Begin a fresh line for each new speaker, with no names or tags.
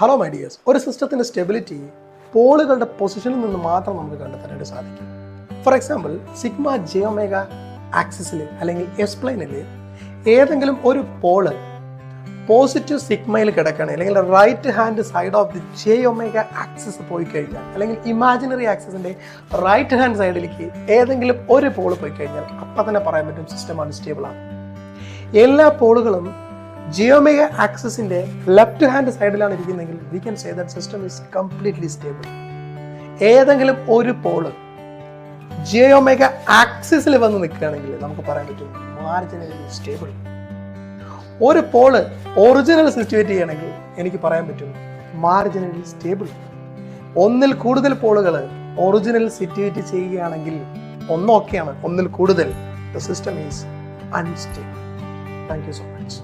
Hello my dears, ഒരു സിസ്റ്റത്തിൻ്റെ stability പോളുകളുടെ പൊസിഷനിൽ നിന്ന് മാത്രം നമുക്ക് കണ്ടെത്താനായിട്ട് സാധിക്കും. For example, sigma J omega ആക്സിസിൽ അല്ലെങ്കിൽ എസ് പ്ലെയിനിൽ ഏതെങ്കിലും ഒരു പോള് പോസിറ്റീവ് സിഗ്മയിൽ കിടക്കുകയാണ്, അല്ലെങ്കിൽ right hand side of the J omega axis പോയി കഴിഞ്ഞാൽ, അല്ലെങ്കിൽ ഇമാജിനറി ആക്സിസിൻ്റെ റൈറ്റ് ഹാൻഡ് സൈഡിലേക്ക് ഏതെങ്കിലും ഒരു പോള് പോയി കഴിഞ്ഞാൽ അപ്പം തന്നെ പറയാൻ പറ്റും സിസ്റ്റം അൺസ്റ്റേബിൾ ആണ്. എല്ലാ പോളുകളും ജിയോമേഗ ആക്സിസിന്റെ ലെഫ്റ്റ് ഹാൻഡ് സൈഡിലാണ് ഇരിക്കുന്നതെങ്കിൽ we can say that system is completely stable. ഏതെങ്കിലും ഒരു പോള് ജിയോമേഗ ആക്സിസിൽ വന്ന് നിൽക്കുകയാണെങ്കിൽ നമുക്ക് പറയാൻ പറ്റും മാർജിനലി സ്റ്റേബിൾ. ഒരു പോള് ഒറിജിനൽ സിറ്റുവേറ്റ് ചെയ്യണമെങ്കിൽ എനിക്ക് പറയാൻ പറ്റും മാർജിനലി സ്റ്റേബിൾ. ഒന്നിൽ കൂടുതൽ പോളുകൾ ഒറിജിനൽ സിറ്റുവേറ്റ് ചെയ്യുകയാണെങ്കിൽ ഒന്നൊക്കെയാണ്, ഒന്നിൽ കൂടുതൽ the system is unstable. Thank you so much.